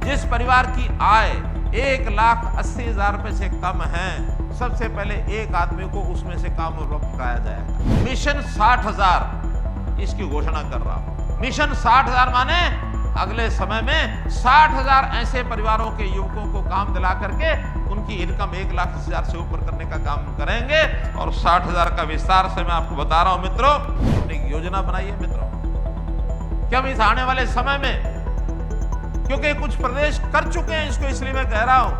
जिस परिवार की आय 1,80,000 रुपए से कम है, सबसे पहले एक आदमी को उसमें से काम उपलब्ध कराया जाएगा। मिशन 60,000 इसकी घोषणा कर रहा हूं। मिशन 60,000 माने अगले समय में 60,000 ऐसे परिवारों के युवकों को काम दिला करके उनकी इनकम 1,80,000 से ऊपर करने का काम करेंगे। और 60,000 का विस्तार से मैं आपको बता रहा हूं मित्रों, एक योजना बनाई है मित्रों कि हम इस आने वाले समय में, क्योंकि कुछ प्रदेश कर चुके हैं इसको, इसलिए मैं कह रहा हूं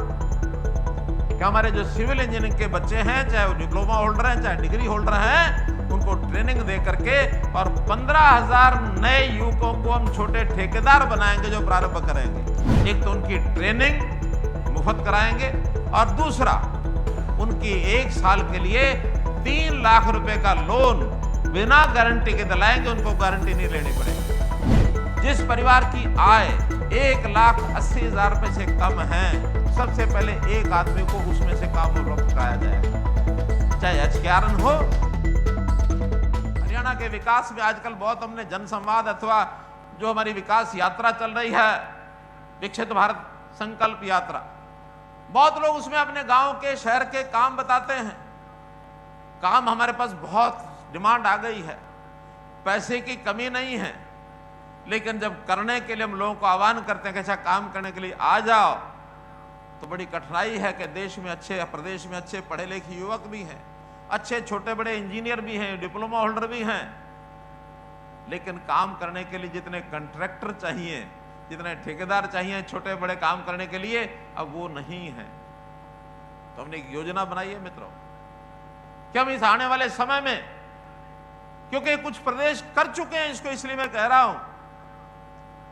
कि हमारे जो सिविल इंजीनियरिंग के बच्चे हैं, चाहे वो डिप्लोमा होल्डर हैं, चाहे डिग्री होल्डर हैं, उनको ट्रेनिंग दे करके और 15,000 नए युवकों को हम छोटे ठेकेदार बनाएंगे जो प्रारंभ करेंगे। एक तो उनकी ट्रेनिंग मुफ्त कराएंगे और दूसरा उनकी 1 साल के लिए 3 लाख रुपए का लोन बिना गारंटी के दिलाएंगे, उनको गारंटी नहीं लेनी पड़ेगी। जिस परिवार की आय 1,80,000 रुपए से कम है, सबसे पहले एक आदमी को उसमें से काम उपलब्ध कराया जाएगा, चाहे एचकेआरएन हो। हरियाणा के विकास में आजकल बहुत हमने जनसंवाद अथवा जो हमारी विकास यात्रा चल रही है, विकसित भारत संकल्प यात्रा, बहुत लोग उसमें अपने गांव के, शहर के काम बताते हैं। काम हमारे पास बहुत डिमांड आ गई है, पैसे की कमी नहीं है, लेकिन जब करने के लिए हम लोगों को आह्वान करते हैं कि अच्छा काम करने के लिए आ जाओ, तो बड़ी कठिनाई है कि देश में अच्छे, प्रदेश में अच्छे पढ़े लिखे युवक भी हैं, अच्छे छोटे बड़े इंजीनियर भी हैं, डिप्लोमा होल्डर भी हैं, लेकिन काम करने के लिए जितने कॉन्ट्रैक्टर चाहिए, जितने ठेकेदार चाहिए छोटे बड़े काम करने के लिए, अब वो नहीं है। तो हमने एक योजना बनाई है मित्रों कि हम इस आने वाले समय में, क्योंकि कुछ प्रदेश कर चुके हैं इसको, इसलिए मैं कह रहा हूं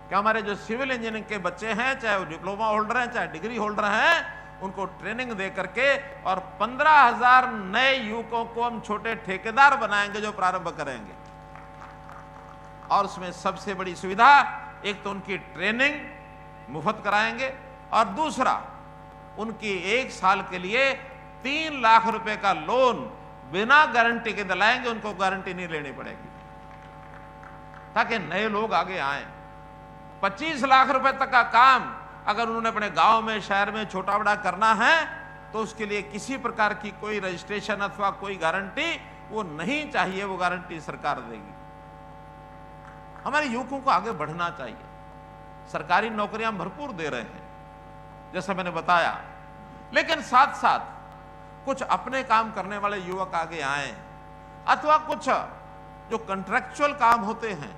कि हमारे जो सिविल इंजीनियरिंग के बच्चे हैं, चाहे वो डिप्लोमा होल्डर हैं, चाहे डिग्री होल्डर हैं, उनको ट्रेनिंग दे करके और 15,000 नए युवकों को हम छोटे ठेकेदार बनाएंगे जो प्रारंभ करेंगे। और उसमें सबसे बड़ी सुविधा, एक तो उनकी ट्रेनिंग मुफ्त कराएंगे और दूसरा उनकी 1 साल के लिए 3 लाख रुपए का लोन बिना गारंटी के दिलाएंगे, उनको गारंटी नहीं लेनी पड़ेगी, ताकि नए लोग आगे आए। 25 लाख रुपए तक का काम अगर उन्होंने अपने गांव में, शहर में छोटा बड़ा करना है, तो उसके लिए किसी प्रकार की कोई रजिस्ट्रेशन अथवा कोई गारंटी वो नहीं चाहिए, वो गारंटी सरकार देगी। हमारे युवकों को आगे बढ़ना चाहिए। सरकारी नौकरियां भरपूर दे रहे हैं जैसा मैंने बताया, लेकिन साथ साथ कुछ अपने काम करने वाले युवक आगे आए, अथवा कुछ जो कॉन्ट्रैक्चुअल काम होते हैं,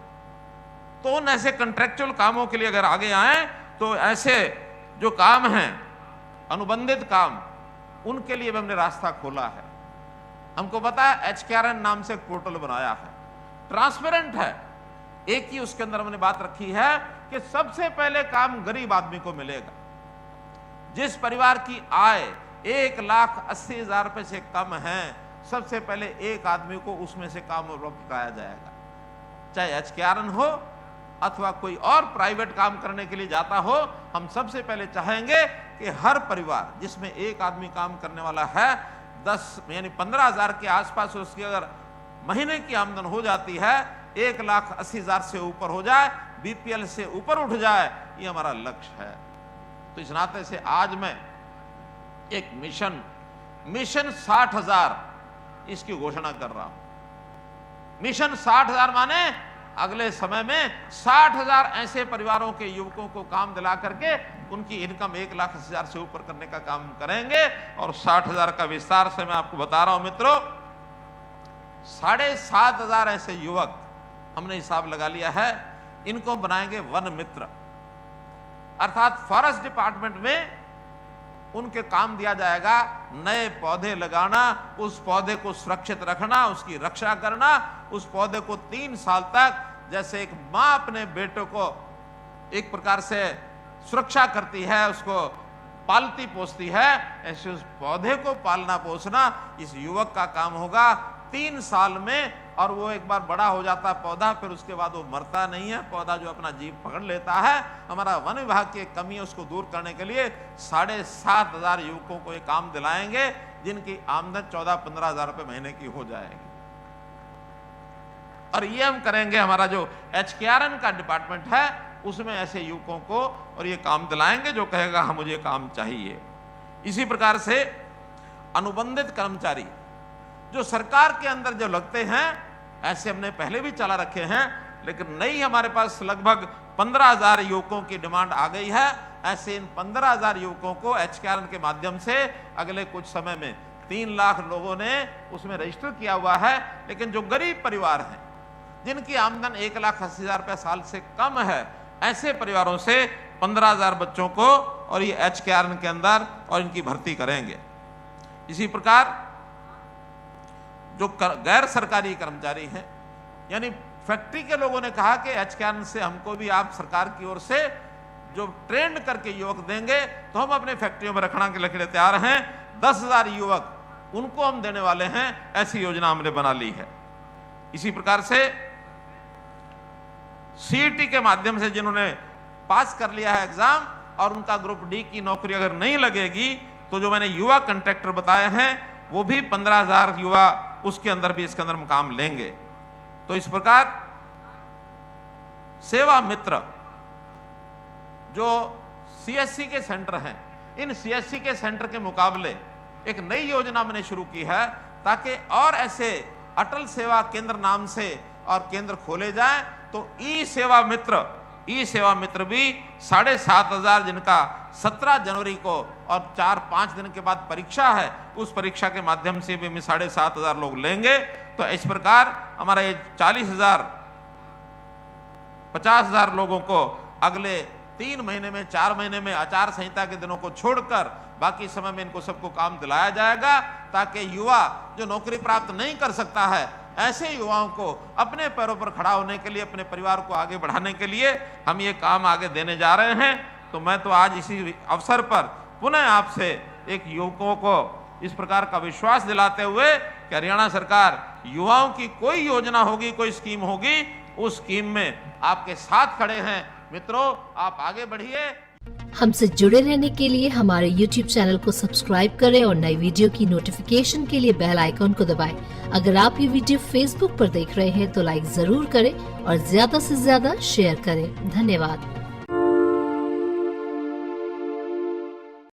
तो उन ऐसे कॉन्ट्रैक्चुअल कामों के लिए अगर आगे आए, तो ऐसे जो काम हैं, अनुबंधित काम, उनके लिए भी हमने रास्ता खोला है। हमको पता है एचकेआरएन नाम से एक पोर्टल बनाया है, ट्रांसपेरेंट है। एक ही उसके अंदर हमने बात रखी है कि सबसे पहले काम गरीब आदमी को मिलेगा। जिस परिवार की आय 1,80,000 रुपए से कम है, सबसे पहले एक आदमी को उसमें से काम उपलब्ध कराया जाएगा, चाहे एचकेआरएन हो अथवा कोई और प्राइवेट काम करने के लिए जाता हो। हम सबसे पहले चाहेंगे कि हर परिवार जिसमें एक आदमी काम करने वाला है, 10 यानी 15,000 के आसपास उसकी अगर महीने की आमदन हो जाती है, 1,80,000 से ऊपर हो जाए, बीपीएल से ऊपर उठ जाए, ये हमारा लक्ष्य है। तो इस नाते से आज मैं एक मिशन 60,000 इसकी घोषणा कर रहा हूं। मिशन 60,000 माने अगले समय में 60,000 ऐसे परिवारों के युवकों को काम दिला करके उनकी इनकम 1,80,000 से ऊपर करने का काम करेंगे। और 60,000 का विस्तार से मैं आपको बता रहा हूं मित्रों, 7,500 ऐसे युवक हमने हिसाब लगा लिया है, इनको बनाएंगे वन मित्र, अर्थात फॉरेस्ट डिपार्टमेंट में उनके काम दिया जाएगा नए पौधे लगाना, उस पौधे को सुरक्षित रखना, उसकी रक्षा करना, उस पौधे को 3 साल तक, जैसे एक मां अपने बेटे को एक प्रकार से सुरक्षा करती है, उसको पालती पोसती है, ऐसे उस पौधे को पालना पोसना इस युवक का काम होगा 3 साल में। और वो एक बार बड़ा हो जाता है पौधा, फिर उसके बाद वो मरता नहीं है, पौधा जो अपना जीव पकड़ लेता है। हमारा वन विभाग की कमी है, उसको दूर करने के लिए 7,500 युवकों को ये काम दिलाएंगे, जिनकी आमदन 14-15 रुपए महीने की हो जाएगी। और ये हम करेंगे, हमारा जो एचकेआरएन का डिपार्टमेंट है उसमें ऐसे युवकों को और ये काम दिलाएंगे जो कहेगा हाँ मुझे काम चाहिए। इसी प्रकार से अनुबंधित कर्मचारी जो सरकार के अंदर जो लगते हैं, ऐसे हमने पहले भी चला रखे हैं, लेकिन नई हमारे पास लगभग 15,000 युवकों की डिमांड आ गई है। ऐसे इन 15,000 युवकों को HKRN के माध्यम से अगले कुछ समय में 3 लाख लोगों ने उसमें रजिस्टर किया हुआ है। लेकिन जो गरीब परिवार हैं, जिनकी आमदन 1,80,000 रुपये साल से कम है, ऐसे परिवारों से 15,000 बच्चों को और ये HKRN के अंदर और इनकी भर्ती करेंगे। इसी प्रकार जो गैर सरकारी कर्मचारी हैं, यानी फैक्ट्री के लोगों ने कहा कि HKRN से हमको भी आप सरकार की ओर से जो ट्रेंड करके युवक देंगे तो हम अपने फैक्ट्रियों में रखने के लिए तैयार हैं। 10,000 युवक उनको हम देने वाले हैं, ऐसी योजना हमने बना ली है। इसी प्रकार से CET के माध्यम से जिन्होंने पास कर लिया है एग्जाम और उनका ग्रुप डी की नौकरी अगर नहीं लगेगी तो जो मैंने युवा कंट्रैक्टर बताए हैं वो भी 15,000 युवा उसके अंदर भी इसके अंदर मुकाम लेंगे। तो इस प्रकार सेवा मित्र जो CSC के सेंटर हैं, इन CSC के सेंटर के मुकाबले एक नई योजना मैंने शुरू की है ताकि और ऐसे अटल सेवा केंद्र नाम से और केंद्र खोले जाएं। तो ई सेवा मित्र भी 7,500 जिनका 17 जनवरी को और 4-5 दिन के बाद परीक्षा है, उस परीक्षा के माध्यम से भी 7,500 लोग लेंगे। तो इस प्रकार हमारा ये 40,000 50,000 लोगों को अगले 3 महीने में 4 महीने में आचार संहिता के दिनों को छोड़कर बाकी समय में इनको सबको काम दिलाया जाएगा, ताकि युवा जो नौकरी प्राप्त नहीं कर सकता है, ऐसे युवाओं को अपने पैरों पर खड़ा होने के लिए, अपने परिवार को आगे बढ़ाने के लिए हम ये काम आगे देने जा रहे हैं। तो मैं तो आज इसी अवसर पर पुनः आपसे एक युवकों को इस प्रकार का विश्वास दिलाते हुए कि हरियाणा सरकार युवाओं की कोई योजना होगी, कोई स्कीम होगी, उस स्कीम में आपके साथ खड़े हैं। मित्रों, आप आगे बढ़िए। हमसे जुड़े रहने के लिए हमारे YouTube चैनल को सब्सक्राइब करें और नई वीडियो की नोटिफिकेशन के लिए बेल आइकॉन को दबाएं। अगर आप ये वीडियो Facebook पर देख रहे हैं तो लाइक जरूर करें और ज्यादा से ज्यादा शेयर करें। धन्यवाद।